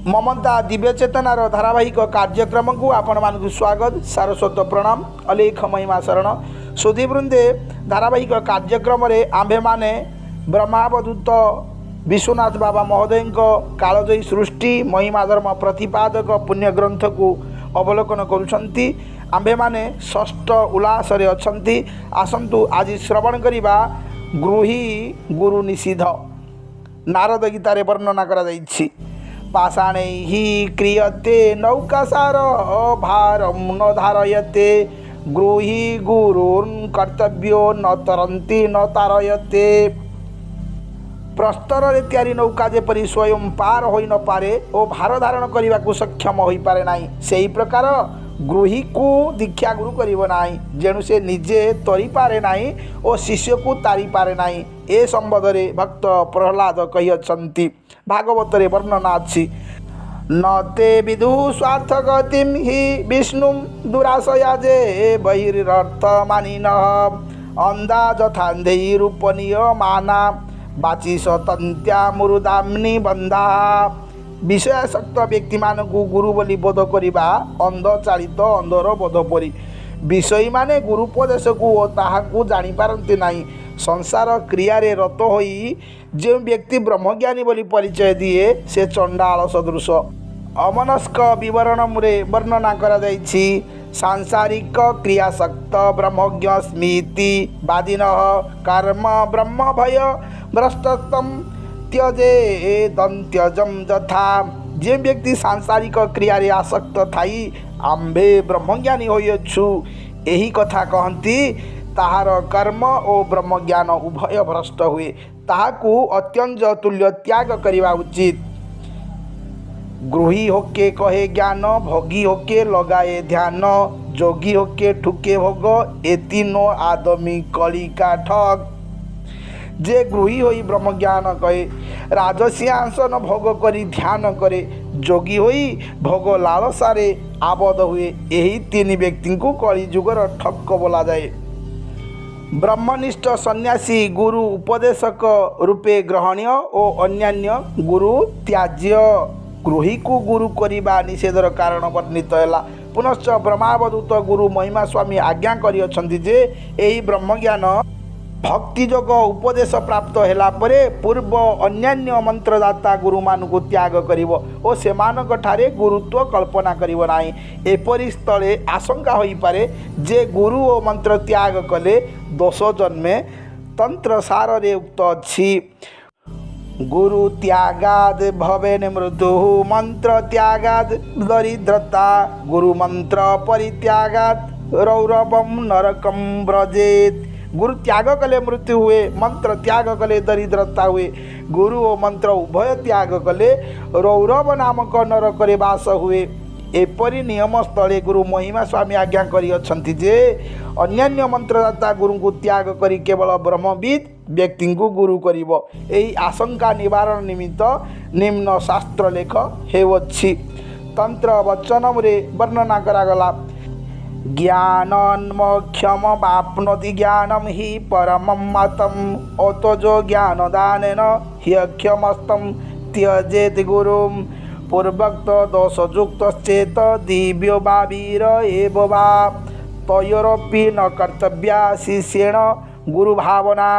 ममता दिव्य चेतनार धारावाहिक कार्यक्रम को आपण मानक स्वागत सारस्वत प्रणाम अलेख महिमा शरण सुधीवृंदे धारावाहिक कार्यक्रम रे आंभे माने ब्रह्मावधूत विश्वनाथ बाबा महोदय कालजयी सृष्टि महिमा धर्म प्रतिपादक पुण्य ग्रंथ को अवलोकन करुछंती। आंभे माने षष्ठ उल्लास रे अछंती। आसंतु आज श्रवण करिबा गृही गुरु निषिद्ध नारद गीतारे वर्णना करा जाईछि। पाषाणैः क्रियते नौकासार भारं न धारयते गृही गुरुन् कर्तव्यो न तरन्ति न तारयते। प्रस्तर रे तैयारी नौका जेपरी स्वयं पार होई न पारे ओ भार धारण करने को सक्षम होई पारे नाही, सेही प्रकार गृही को दीक्षा गुरु करिबो नाही जेणु से निजे तरी पारे नाही ओ शिष्य को तारी पारे नाही। ए संबंध रे भक्त प्रहलाद कहि अछंती। भागवत रे वर्णना अछि। न ते विदु स्वार्थ गतिम हि विष्णु दुराशया जे बहिरर्थ मानिनः अंधा जथान्धै रूपनीय माना बाची स्वतंत्या मुरुदाम्नि बंधा। विषयासक्त व्यक्ति मान को गुरु बोली बोध करिबा अंध चालित अंधर बोध परी। विषयी माने गुरुपदेश को ताहाकू जानी पारंती नाही। संसार क्रिया रे रत होई जो व्यक्ति ब्रह्मज्ञानी बोली परिचय दिए से चंडाल सदृश। अमनस्क विवरण रे वर्णना करा जाईछि। सांसारिक क्रियासक्त ब्रह्मज्ञ स्मृति वादिनः कर्म ब्रह्म भय भ्रष्टतम त्यजे दंत्यजम यथा। जे व्यक्ति सांसारिक क्रिया रे आसक्त थाई आंभे ब्रह्मज्ञानी होइछु एही कथा कहंती ताहार कर्म और ब्रह्मज्ञान उभय भ्रष्ट हुए। ताहाकू अत्यंत तुल्य त्याग करिवा उचित। गृही होके कहे ज्ञान भोगी होके लगाए ध्यान जोगी होके ठुके भोग एति नो आदमी कली का ठग। जे गृही होई ब्रह्मज्ञान कहे राजसिंहासन भोग करी ध्यान करे जोगी होई भोग लालसारे आबद्ध हुए यही तीन व्यक्ति को कली जुगर ठक बोला जाए। ब्रह्मनिष्ठ सन्यासी गुरु उपदेशक रूपे ग्रहणीय और अन्यान्य गुरु त्याज्य। गृही को गुरु करिबा निषेधर कारण वर्णित है। पुनश्च ब्रह्मावधूत गुरु महिमा स्वामी आज्ञा करियछन्ति जे एही ब्रह्मज्ञान भक्ति जोग उपदेश प्राप्त हैला परे पूर्व अन्यान्य मंत्रदाता गुरु मान को त्याग करिवो ओ सेमानक ठारे गुरुत्व कल्पना करिवो नाही। एपरि स्थले आशंका होई पारे जे गुरु ओ मंत्र त्याग कले दोष जन्मे। तंत्र सार रे उक्त अछि। गुरु त्यागाद भवेन मृत्यु मंत्र त्यागाद दरिद्रता गुरु मंत्र परित्यागाद रौरवम नरकम व्रजेत। गुरु त्याग कले मृत्यु हुए मंत्र त्याग कले दरिद्रता हुए। गुरु और मंत्र उभय त्याग कले रौरव नामक नरक रे वास हुए। एपरि नियम स्थले गुरु महिमा स्वामी आज्ञा करियछन्ति जे अन्यान्य मंत्रदाता गुरु को त्याग करी केवल ब्रह्मविद व्यक्ति को गुरु करिवो। एही आशंका निवारण निमित्त निम्न शास्त्र लेख हेउछि। तंत्र वचन रे वर्णना करागला। ज्ञानन्मोक्षम वाप्नोति ज्ञानम हि परमं मतम अतो ज्ञानदानेन ह्यक्षमस्तं त्यजेत गुरुं पूर्वोक्त दोषयुक्तश्चेत दिव्यो वा वीर एव वा तयोरपि न कर्तव्या शिष्येण गुरु भावना।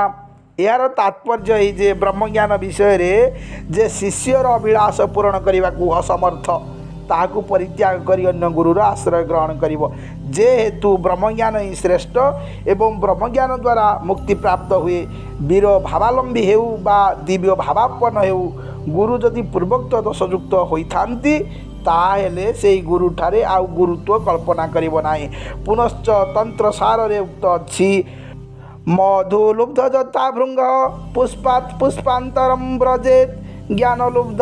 यार तात्पर्य ही जे ब्रह्मज्ञान विषय रे जे शिष्यर अभिलाष पूरण करने को असमर्थ ताकू परित्याग करी अन्य गुरुर आश्रय ग्रहण करिवो। जे हेतु ब्रह्मज्ञान ही श्रेष्ठ एवं ब्रह्मज्ञान द्वारा मुक्ति प्राप्त हुए। वीर भावालंबी हेउ बा दिव्य भावापन्न हेउ गुरु जदि पूर्वोक्त दोषयुक्त होइथांती ताहेले सेही गुरु ठारे आउ गुरुत्व कल्पना करिवो नाही। पुनश्च तंत्र सार रे उक्त अछि। मधुलुब्ध जथा भृंग पुष्पात् पुष्पांतरं व्रजेत ज्ञानलुब्ध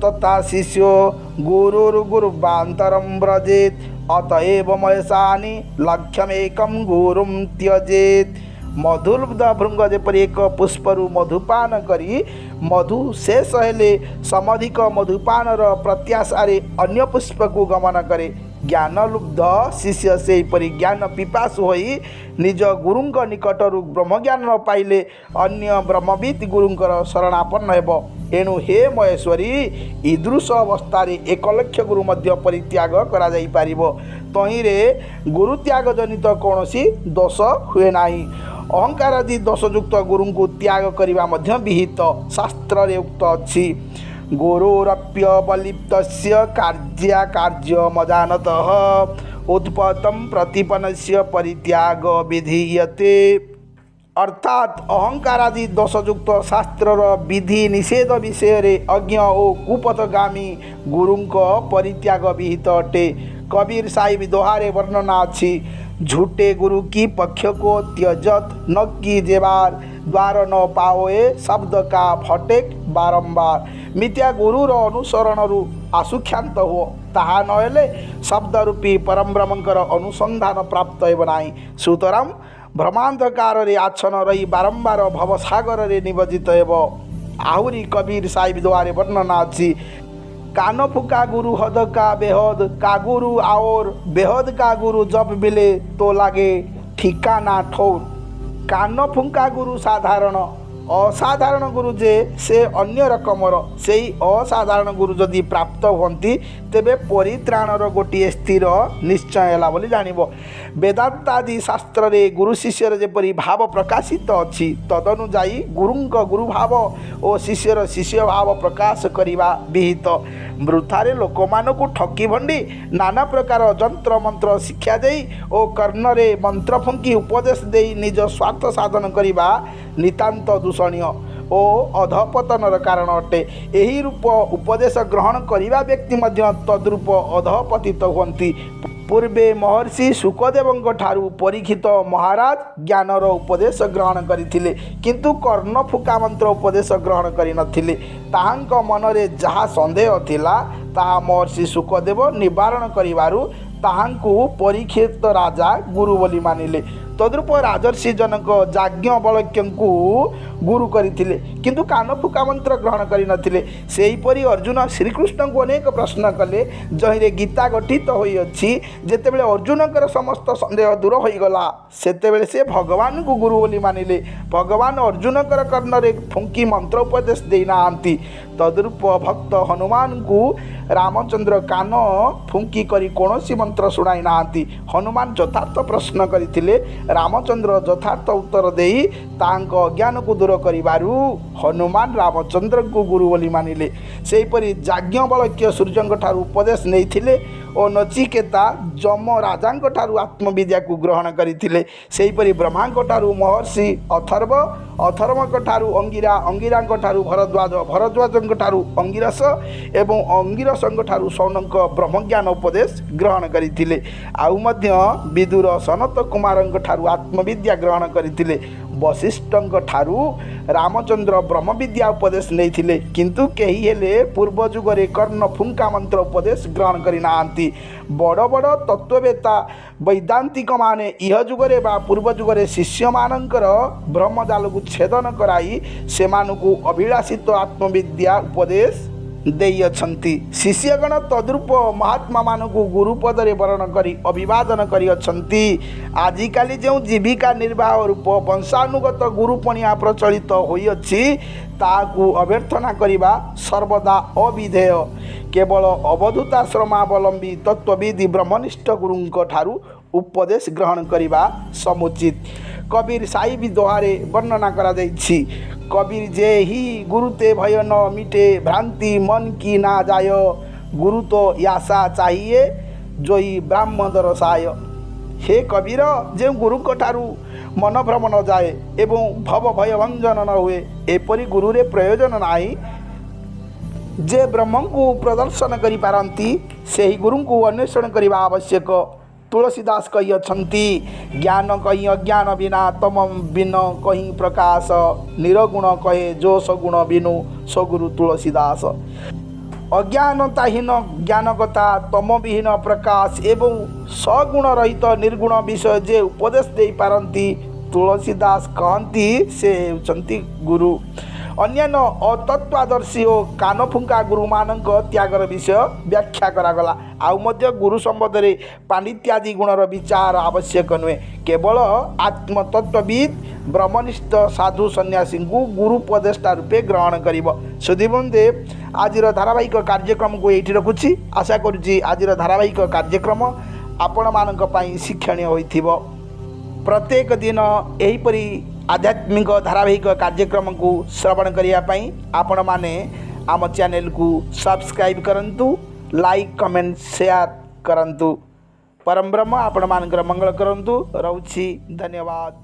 तथा शिष्यो गुरुर्गुरुवांतरं व्रजेत अतएव मयसानि लक्ष्यमेकं गुरुं त्यजेत। मधुलुब्ध भृंग जेपरि एक पुष्परु मधुपान करी मधु शेष हेले समधिक मधुपानर प्रत्याशारे अन्य पुष्प को गमन करे ज्ञान लुब्ध शिष्य सेहीपरि ज्ञान पिपासु होई निज गुरुंक निकटरू ब्रह्मज्ञान न पाइले अन्य ब्रह्मविद गुरुंकर शरणापन्न हेब। एणु हे महेश्वरी ईदृश अवस्था 1 लक्ष गुरु मध्य परित्याग करा जाई पारिबो। तहिरे गुरु त्याग जनित कौनसी दोष हुए नाही। अहंकार आदि दोषयुक्त गुरु को त्याग करने मध्य विहित शास्त्र रे उक्त अछि। गुरुरप्य बलिप्तस्य कार्य मजानतः उत्पत्तम प्रतिपन्नस्य परित्याग विधीयते। अर्थात अहंकार आदि दोषयुक्त शास्त्र विधि निषेध विषय रे अज्ञ और कुपथगामी गुरुंक परित्याग विहित अटे। कबीर साहिब दोहारे वर्णना अछि। झूठे गुरु की पक्ष को त्यजत न की जेबार द्वार न पाओए शब्द का फटेक बारंबार। मिथ्या गुरुर अनुसरण आसुख्यांत हो ताहा नहेले शब्द रूपी परम ब्रह्मंकर अनुसंधान प्राप्त हेब नाही। सुतरां भ्रमांधकार रे आच्छन रही बारंबार भवसागर रे निबजित हेब। आहुरी कबीर साहिब द्वारे वर्णना अछि। कान फुका गुरु हद का बेहद का गुरु और बेहद का गुरु जब मिले तो लागे ठिकाना ठौर। कान फुंका गुरु साधारण असाधारण गुरु जे से अन्य रकमर से असाधारण गुरु जदि प्राप्त होती तेबे परित्राणर गोटे स्थिर निश्चय है बोली जानिबो। वेदांत आदि शास्त्र रे गुरु शिष्यर जेपरि भाव प्रकाशित अच्छी तदनुजाई गुरुंक गुरु भाव और शिष्यर शिष्य भाव प्रकाश करिबा विहित। वृथारे लोक मानकु ठकी भंडी नाना प्रकार जंत्र मंत्र शिक्षा देई और कर्णरे मंत्र फुंकी उपदेश देई निज स्वार्थ साधन करिबा नितांत दूषणीय ओ अधपतनर कारण अटे। एही रूप उपदेश ग्रहण करिबा व्यक्ति मध्य तद्रूप अधपतित हुअन्ति। पूर्वे महर्षि सुखदेवଙ୍କ ଠାରୁ परीक्षित महाराज ज्ञानर उपदेश ग्रहण करथिले किंतु कर्ण फुका मंत्र उपदेश ग्रहण करि नथिले। ताहांक मनरे जहा संदेह थिला ताहा महर्षि सुखदेव निवारण करिवारु ताहांकु परीक्षित राजा गुरु बोली मानिले। तद्रूप राजर्षि जनक याज्ञवल्क्यंकु गुरु करथिले किंतु कान फुका मंत्र ग्रहण करि नथिले। सेहीपरि अर्जुन श्रीकृष्ण को अनेक प्रश्न कले जहिरे गीता गठित होई अछि। जेतेबेले अर्जुनकर समस्त संदेह दूर होई गला सेतेबेले से भगवान को गुरु बोली मानिले। भगवान अर्जुनकर कर्णरे फुंकी मंत्र उपदेश देई नांती। तद्रूप भक्त हनुमान को रामचंद्र कान फुंकी करी कौनसी मंत्र शुणाई नांती। हनुमान यथार्थ प्रश्न करथिले रामचंद्र यथार्थ उत्तर देई तांक अज्ञान को दूर करिबारु हनुमान रामचंद्र को गुरु बोली मानिले। सेहीपरि याज्ञवल्क्य सूर्यंक ठारू उपदेश नैथिले और नचिकेता जम राजांक ठारू आत्मविद्या को ग्रहण करथिले। सेहीपरि ब्रह्मांक ठारू महर्षि अथर्व अथर्वंक ठारू अंगिरा अंगिरांक ठारू भरद्वाज भरद्वाजंक ठारू अंगिरस एवं अंगिरसंक ठारू सौनक ब्रह्मज्ञान उपदेश ग्रहण करथिले। आउ मध्य विदुर सनत कुमारंक ठारू आत्मविद्या ग्रहण करथिले। वशिष्ठंक ठारू रामचंद्र ब्रह्मविद्या उपदेश नैथिले किंतु केही हेले पूर्व जुगरे कर्ण फुंका मंत्र उपदेश ग्रहण करि नांती। बड़ बड़ तत्ववेता वैदांतिक माने इह जुगरे बा पूर्व जुगरे शिष्य मानकर ब्रह्मजाल को छेदन कराई सेमानकु अभिलाषित आत्मविद्या उपदेश देइअछन्ति। शिष्यगण तद्रूप महात्मा मानकु गुरुपदरे वर्ण करी अभिवादन करिअछन्ति। आजिकाली जो जीविका निर्वाह रूप वंशानुगत गुरुपणिया प्रचलित होइअछि ताकु अभ्यर्थना करिबा सर्वदा अविधेय। केवल अवधूताश्रमावलंबी तत्वविधि ब्रह्मनिष्ठ गुरुंक ठारू उपदेश ग्रहण करिबा समुचित। कबीर साहिब दोहारे वर्णना करा जाइछि। कबीर जे ही गुरुते भय न मिटे भ्रांति मन की ना जाय गुरु तो यासा चाहिए जोई ब्राह्म दरसाय। हे कबीर जे गुरु ठारू मन भ्रम न जाए एवं भव भय भंजन न हुए एपरी गुरु रे प्रयोजन नाही। जे ब्रह्म को प्रदर्शन करि पारंती सेही गुरु को अन्वेषण करिबा आवश्यक। तुलसीदास कही ज्ञान कहीं अज्ञान बिना तम बिन कहीं प्रकाश निरगुण कहे जो सगुण बिनु सगुरु तुलसीदास। अज्ञानताहीन ज्ञानकता तम विहीन प्रकाश एवं सगुण रहित निर्गुण विषय जे उपदेश दे पारंती तुलसीदास कहती से होचंती गुरु। अन्यान्य अतत्वादर्शी और कानफुंका गुरु मानक त्यागर विषय व्याख्या करागला आउ मध्य गुरु संबंध में पांडित्यादि गुणर विचार आवश्यक नुहे केवल आत्मतत्वविद ब्रह्मनिष्ठ साधु सन्यासी को गुरु उपदेष्टा रूपे ग्रहण कर सुधीबंदे आज धारावाहिक कार्यक्रम को ये रखुच्छी आशा करुच्ची आज धारावाहिक कार्यक्रम आपण मानक पई शिक्षणीय होइथिबो प्रत्येक दिन एहीपरि आध्यात्मिक धारावाहिक कार्यक्रम को श्रवण करिया पई आपण माने आम चैनल को सब्सक्राइब करंतु लाइक कमेंट शेयर करंतु परम ब्रह्म आपण मानकर मंगल करंतु रहउछि धन्यवाद।